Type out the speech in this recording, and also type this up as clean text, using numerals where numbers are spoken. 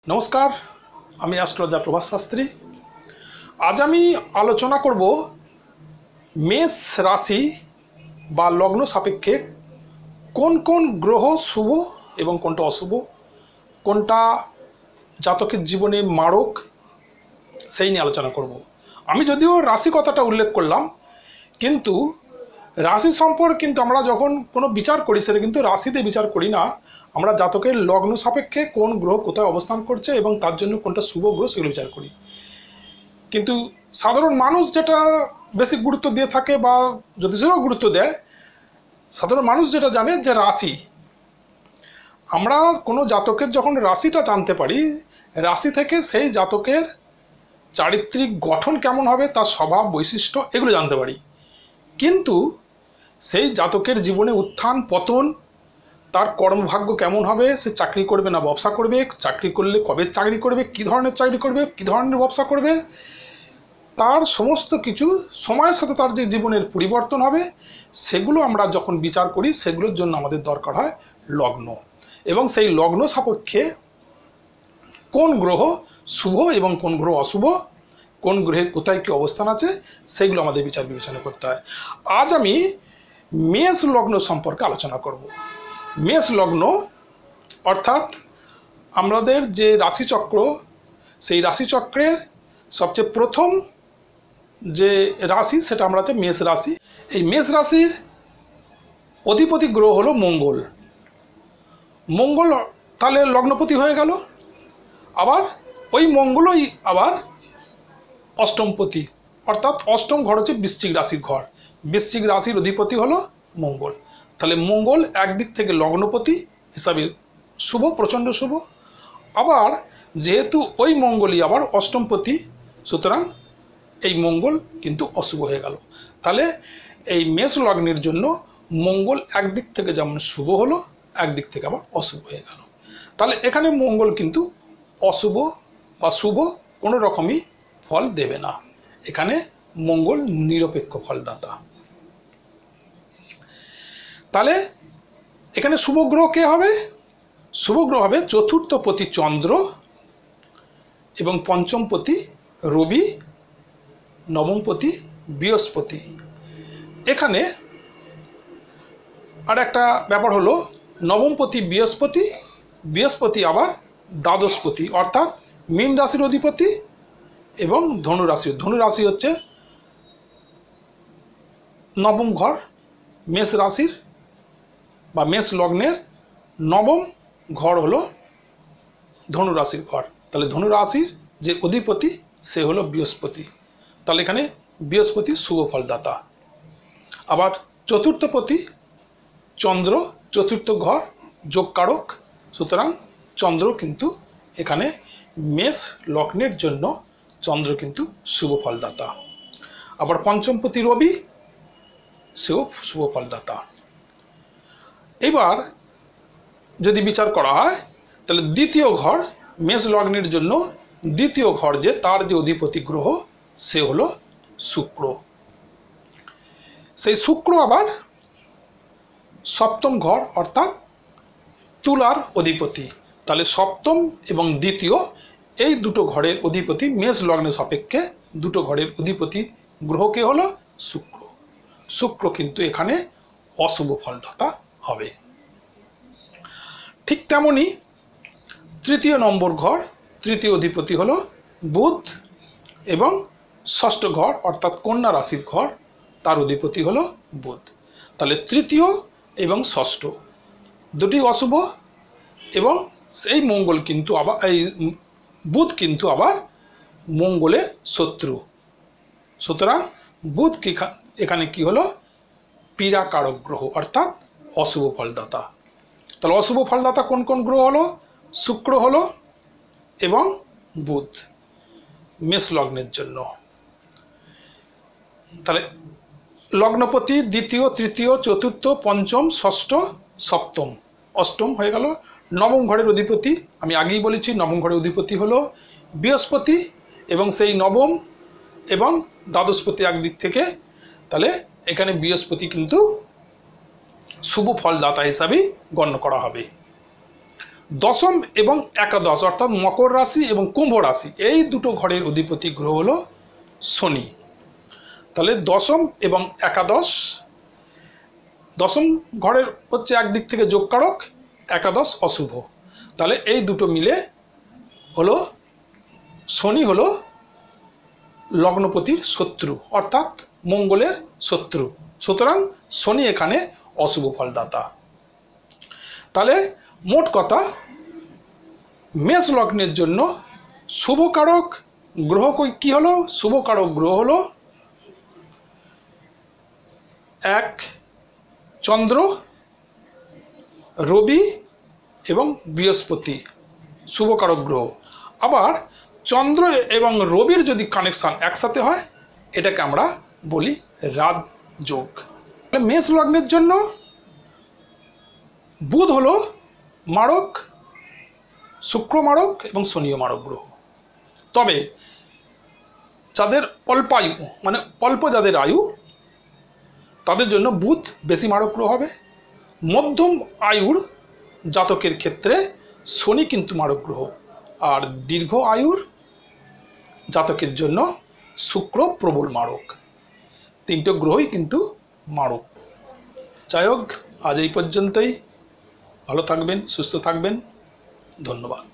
नमस्कार আমি অ্যাস্ট্রোলজার প্রভাস শাস্ত্রী। আজ আমি আলোচনা করব মেষ রাশি বা লগ্ন সাপেক্ষে কোন কোন গ্রহ শুভ এবং কোনটা অশুভ, কোনটা জাতকের জীবনে মারক, সেই নিয়ে আলোচনা করব। আমি যদিও রাশি কথাটা উল্লেখ করলাম, কিন্তু রাশি সম্পর্কে কিন্তু আমরা যখন কোনো বিচার করি সেটা কিন্তু রাশিতে বিচার করি না, আমরা জাতকের লগ্ন সাপেক্ষে কোন গ্রহ কোথায় অবস্থান করছে এবং তার জন্য কোনটা শুভ গ্রহ সেগুলো বিচার করি। কিন্তু সাধারণ মানুষ যেটা বেশি গুরুত্ব দিয়ে থাকে বা জ্যোতিষেরও গুরুত্ব দেয়, সাধারণ মানুষ যেটা জানে যে রাশি, আমরা কোনো জাতকের যখন রাশিটা জানতে পারি, রাশি থেকে সেই জাতকের চারিত্রিক গঠন কেমন হবে, তার স্বভাব বৈশিষ্ট্য এগুলো জানতে পারি। কিন্তু সেই জাতকের জীবনে উত্থান পতন, তার কর্মভাগ্য কেমন হবে, সে চাকরি করবে না ব্যবসা করবে, চাকরি করলে কবে চাকরি করবে, কী ধরনের চাকরি করবে, কী ধরনের ব্যবসা করবে, তার সমস্ত কিছু সময়ের সাথে তার যে জীবনের পরিবর্তন হবে, সেগুলো আমরা যখন বিচার করি সেগুলোর জন্য আমাদের দরকার হয় লগ্ন। এবং সেই লগ্ন সাপেক্ষে কোন গ্রহ শুভ এবং কোন গ্রহ অশুভ, কোন গ্রহের কোথায় কী অবস্থান আছে, সেগুলো আমাদের বিচার বিবেচনা করতে হয়। আজ আমি মেষ লগ্ন সম্পর্কে আলোচনা করব। মেষ লগ্ন অর্থাৎ আমাদের যে রাশিচক্র, সেই রাশিচক্রের সবচেয়ে প্রথম যে রাশি সেটা আমরা হচ্ছে মেষ রাশি। এই মেষ রাশির অধিপতি গ্রহ হলো মঙ্গল। মঙ্গল তাহলে লগ্নপতি হয়ে গেল, আবার ওই মঙ্গলই আবার অষ্টমপতি, অর্থাৎ অষ্টম ঘর হচ্ছে বৃশ্চিক রাশির ঘর। বৃশ্চিক রাশির অধিপতি হলো মঙ্গল। তাহলে মঙ্গল একদিক থেকে লগ্নপতি হিসাবে শুভ, প্রচণ্ড শুভ। আবার যেহেতু ওই মঙ্গলই আবার অষ্টমপতি, সুতরাং এই মঙ্গল কিন্তু অশুভ হয়ে গেল। তাহলে এই মেষ লগ্নের জন্য মঙ্গল একদিক থেকে যেমন শুভ হলো, একদিক থেকে আবার অশুভ হয়ে গেল। তাহলে এখানে মঙ্গল কিন্তু অশুভ বা শুভ কোনো রকমই ফল দেবে না, এখানে মঙ্গল নিরপেক্ষ ফলদাতা। তাহলে এখানে শুভ গ্রহ কে হবে? শুভ গ্রহ হবে চতুর্থপতি চন্দ্র এবং পঞ্চমপতি রবি, নবমপতি বৃহস্পতি। এখানে আর একটা ব্যাপার হলো, নবমপতি বৃহস্পতি, বৃহস্পতি আবার দ্বাদশপতি, অর্থাৎ মীন রাশির অধিপতি এবং ধনুরাশি। ধনুরাশি হচ্ছে নবম ঘর, মেষ রাশির বা মেষ লগ্নের নবম ঘর হলো ধনুরাশির ঘর। তাহলে ধনুরাশির যে অধিপতি সে হলো বৃহস্পতি। তাহলে এখানে বৃহস্পতি শুভ ফলদাতা। আবার চতুর্থপতি চন্দ্র, চতুর্থ ঘর যোগকারক, সুতরাং চন্দ্র কিন্তু এখানে মেষ লগ্নের জন্য চন্দ্র কিন্তু শুভ ফলদাতা। আবার পঞ্চমপতি রবি, সেও শুভ ফলদাতা। এবার যদি বিচার করা হয় তাহলে দ্বিতীয় ঘর, মেষ লগ্নের জন্য দ্বিতীয় ঘর যে তার যে অধিপতি গ্রহ সে হলো শুক্র। সেই শুক্র আবার সপ্তম ঘর অর্থাৎ তুলার অধিপতি। তাহলে সপ্তম এবং দ্বিতীয় এই দুটো ঘরের অধিপতি মেষ লগ্নের সাপেক্ষে দুটো ঘরের অধিপতি গ্রহকে হলো শুক্র। শুক্র কিন্তু এখানে অশুভ ফলদাতা হবে। ঠিক তেমনি তৃতীয় নম্বর ঘর, তৃতীয় অধিপতি হলো বুধ এবং ষষ্ঠ ঘর অর্থাৎ কন্যা রাশির ঘর, তার অধিপতি হলো বুধ। তাহলে তৃতীয় এবং ষষ্ঠ দুটি অশুভ, এবং সেই মঙ্গল কিন্তু আবার এই বুধ কিন্তু আবার মঙ্গলের শত্রু। সুতরাং বুধ কি এখানে কি হলো? পীড়াকারক গ্রহ অর্থাৎ অশুভ ফলদাতা। তাহলে অশুভ ফলদাতা কোন কোন গ্রহ হলো? শুক্র হলো এবং বুধ মেষ লগ্নের জন্য। তাহলে লগ্নপতি দ্বিতীয়, তৃতীয়, চতুর্থ, পঞ্চম, ষষ্ঠ, সপ্তম, অষ্টম হয়ে গেল। নবম ঘরের অধিপতি আমি আগেই বলেছি, নবম ঘরের অধিপতি হলো বৃহস্পতি এবং সেই নবম এবং দ্বাদশপতি একদিক থেকে। তাহলে এখানে বৃহস্পতি কিন্তু শুভ ফলদাতা হিসাবেই গণ্য করা হবে। দশম এবং একাদশ অর্থাৎ মকর রাশি এবং কুম্ভ রাশি এই দুটো ঘরের অধিপতি গ্রহ হলো শনি। তাহলে দশম এবং একাদশ, দশম ঘরের হচ্ছে একদিক থেকে যোগকারক, একাদশ অশুভ। তাহলে এই দুটো মিলে হলো শনি হলো লগ্নপতির শত্রু অর্থাৎ মঙ্গলের শত্রু, সুতরাং শনি এখানে অশুভ ফলদাতা। তাহলে মোট কথা মেষ লগ্নের জন্য শুভকারক গ্রহ কি হলো? শুভকারক গ্রহ হলো 1 চন্দ্র, রবি এবং বৃহস্পতি শুভকারক গ্রহ। আবার চন্দ্র এবং রবির যদি কানেকশান একসাথে হয় এটাকে আমরা বলি রাজযোগ। মেষ লগ্নের জন্য বুধ হলো মারক, শুক্র মারক এবং শনিও মারক গ্রহ। তবে যাদের অল্পায়ু মানে অল্প যাদের আয়ু তাদের জন্য বুধ বেশি মারক গ্রহ হবে। মধ্যম আয়ুর জাতকের ক্ষেত্রে শনি কিন্তু মারক গ্রহ, আর দীর্ঘ আয়ুর জাতকের জন্য শুক্র প্রবল মারক। তিনটে গ্রহই কিন্তু মারক। যাই হোক, আজ এই পর্যন্তই। ভালো থাকবেন, সুস্থ থাকবেন। ধন্যবাদ।